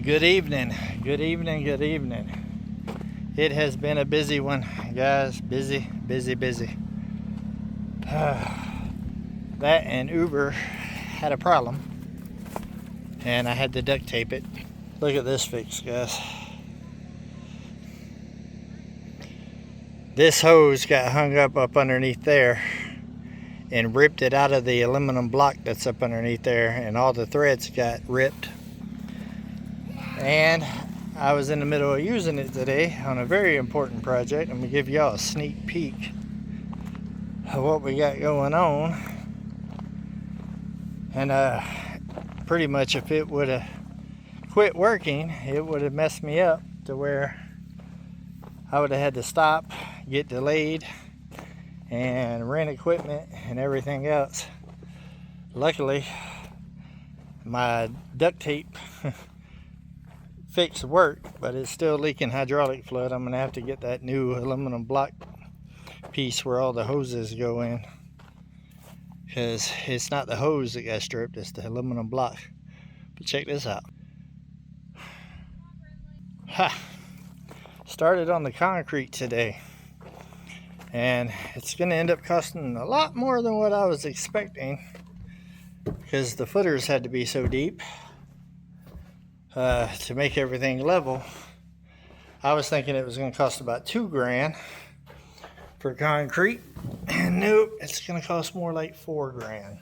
Good evening, good evening, good evening. It has been a busy one, guys. Busy. That and Uber had a problem, and I had to duct tape it. Look at this fix, guys. This hose got hung up underneath there and ripped it out of the aluminum block that's up underneath there, and all the threads got ripped. And I was in the middle of using it today on a very important project. I'm gonna give y'all a sneak peek of what we got going on. And pretty much if it would have quit working, it would have messed me up to where I would have had to stop, get delayed, and rent equipment and everything else. Luckily, my duct tape fix worked, but it's still leaking hydraulic fluid. I'm gonna have to get that new aluminum block piece where all the hoses go in, because it's not the hose that got stripped, it's the aluminum block. But check this out. Started on the concrete today, and it's gonna end up costing a lot more than what I was expecting, because the footers had to be so deep to make everything level. I was thinking it was going to cost about $2,000 for concrete, and nope, it's going to cost more like $4,000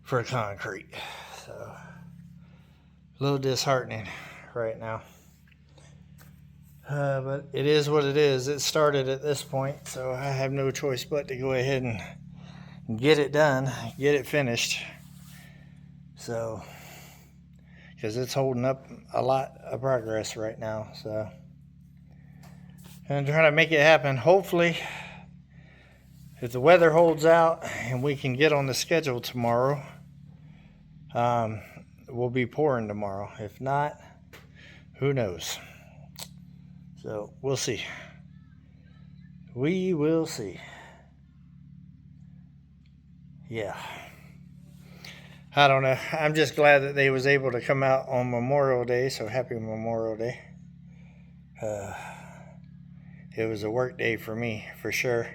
for concrete. So a little disheartening right now, but it is what it is. It started at this point, so I have no choice but to go ahead and get it done, get it finished. So because it's holding up a lot of progress right now. So I'm trying to make it happen. Hopefully, if the weather holds out and we can get on the schedule tomorrow, we'll be pouring tomorrow. If not, who knows? So we'll see. We will see. Yeah. I don't know. I'm just glad that they was able to come out on Memorial Day, so happy Memorial Day. It was a work day for me, for sure.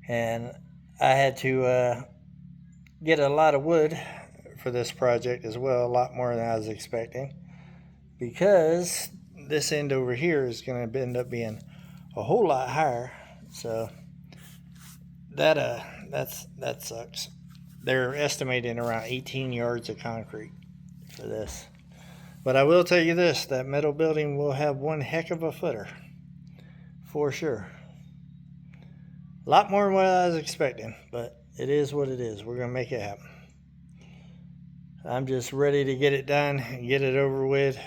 And I had to get a lot of wood for this project as well, a lot more than I was expecting, because this end over here is going to end up being a whole lot higher. So that sucks. They're estimating around 18 yards of concrete for this. But I will tell you this, that metal building will have one heck of a footer, for sure. A lot more than what I was expecting, but it is what it is. We're going to make it happen. I'm just ready to get it done and get it over with.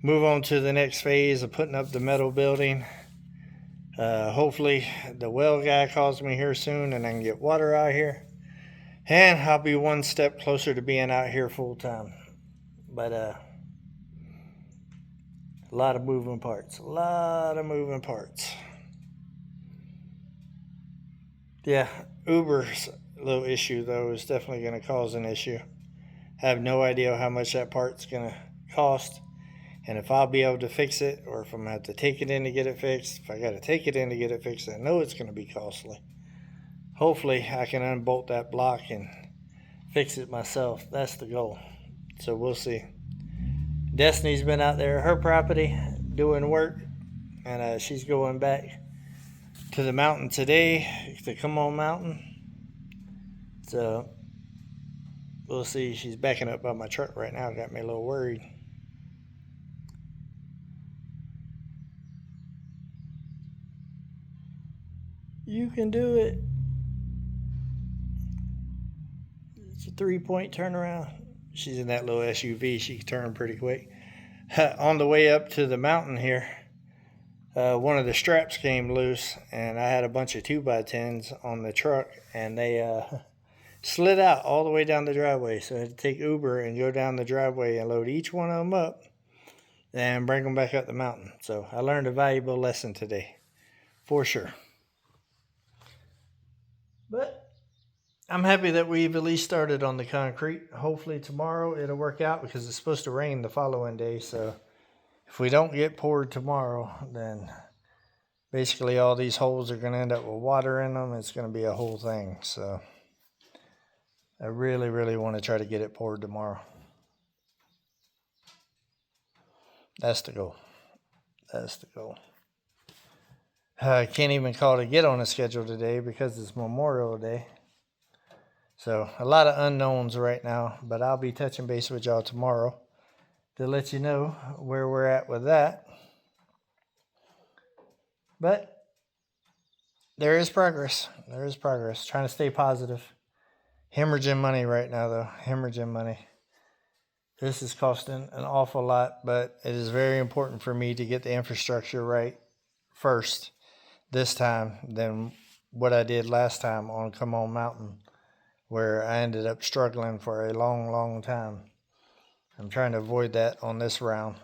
Move on to the next phase of putting up the metal building. Hopefully the well guy calls me here soon and I can get water out here. And I'll be one step closer to being out here full time. But a lot of moving parts. Yeah, Uber's little issue though is definitely going to cause an issue. I have no idea how much that part's going to cost, and if I'll be able to fix it, or if I'm going to have to take it in to get it fixed. If I got to take it in to get it fixed, I know it's going to be costly. Hopefully I can unbolt that block and fix it myself. That's the goal. So we'll see. Destiny's been out there at her property doing work, and she's going back to the mountain today, to Come On Mountain. So we'll see. She's backing up by my truck right now. Got me a little worried. You can do it. It's a 3-point turnaround. She's in that little SUV. She can turn pretty quick. On the way up to the mountain here, one of the straps came loose, and I had a bunch of 2x10s on the truck, and they slid out all the way down the driveway. So I had to take Uber and go down the driveway and load each one of them up and bring them back up the mountain. So I learned a valuable lesson today, for sure. But I'm happy that we've at least started on the concrete. Hopefully tomorrow it'll work out because it's supposed to rain the following day. So if we don't get poured tomorrow, then basically all these holes are going to end up with water in them. It's going to be a whole thing. So I really, really want to try to get it poured tomorrow. That's the goal. That's the goal. I can't even call to get on a schedule today because it's Memorial Day. So a lot of unknowns right now, but I'll be touching base with y'all tomorrow to let you know where we're at with that. But there is progress. There is progress. Trying to stay positive. Hemorrhaging money right now, though. Hemorrhaging money. This is costing an awful lot, but it is very important for me to get the infrastructure right first this time than what I did last time on Come On Mountain, where I ended up struggling for a long, long time. I'm trying to avoid that on this round.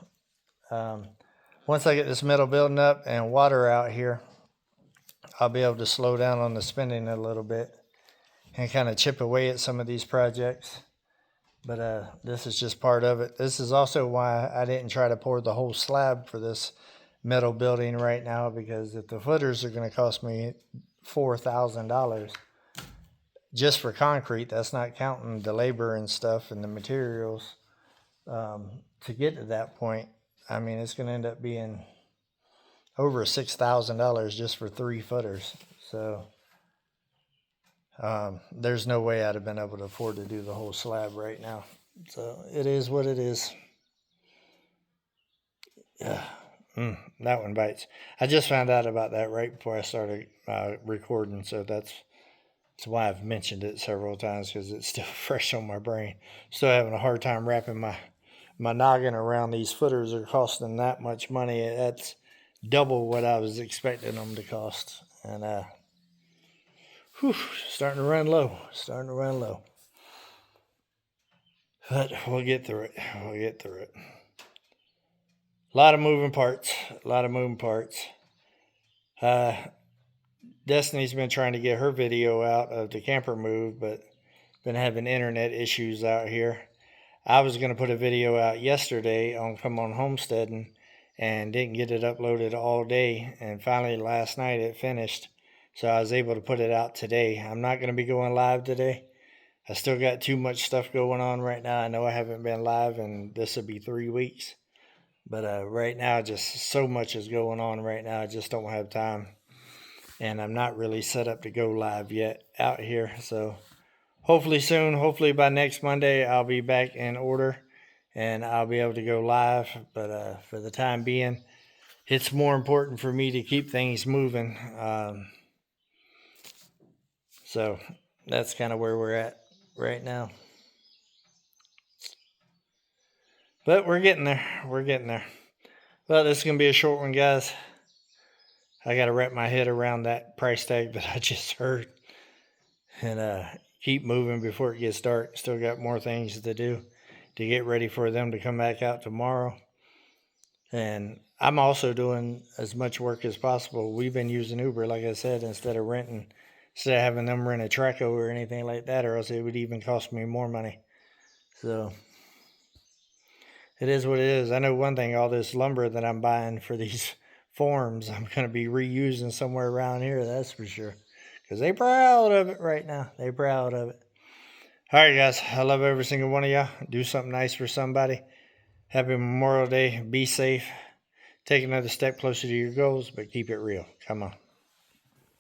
Once I get this metal building up and water out here, I'll be able to slow down on the spending a little bit and kind of chip away at some of these projects. But this is just part of it. This is also why I didn't try to pour the whole slab for this metal building right now, because if the footers are going to cost me $4,000 just for concrete, that's not counting the labor and stuff and the materials to get to that point. I mean, it's going to end up being over $6,000 just for 3 footers. So there's no way I'd have been able to afford to do the whole slab right now. So it is what it is. Yeah. That one bites. I just found out about that right before I started recording, so that's why I've mentioned it several times, because it's still fresh on my brain. Still having a hard time wrapping my noggin around these footers are costing that much money. That's double what I was expecting them to cost. And starting to run low. But we'll get through it. A lot of moving parts. Destiny's been trying to get her video out of the camper move, but been having internet issues out here. I was going to put a video out yesterday on Come On Homesteading and didn't get it uploaded all day. And finally last night it finished. So I was able to put it out today. I'm not going to be going live today. I still got too much stuff going on right now. I know I haven't been live and this will be 3 weeks. But right now, just so much is going on right now. I just don't have time. And I'm not really set up to go live yet out here. So hopefully soon, hopefully by next Monday, I'll be back in order. And I'll be able to go live. But for the time being, it's more important for me to keep things moving. So that's kind of where we're at right now. But we're getting there. Well, this is going to be a short one, guys. I got to wrap my head around that price tag that I just heard. And keep moving before it gets dark. Still got more things to do to get ready for them to come back out tomorrow. And I'm also doing as much work as possible. We've been using Uber, like I said, instead of having them rent a Traco or anything like that, or else it would even cost me more money. So it is what it is. I know one thing, all this lumber that I'm buying for these forms, I'm going to be reusing somewhere around here, that's for sure. Because they're proud of it right now. All right, guys. I love every single one of y'all. Do something nice for somebody. Happy Memorial Day. Be safe. Take another step closer to your goals, but keep it real. Come on.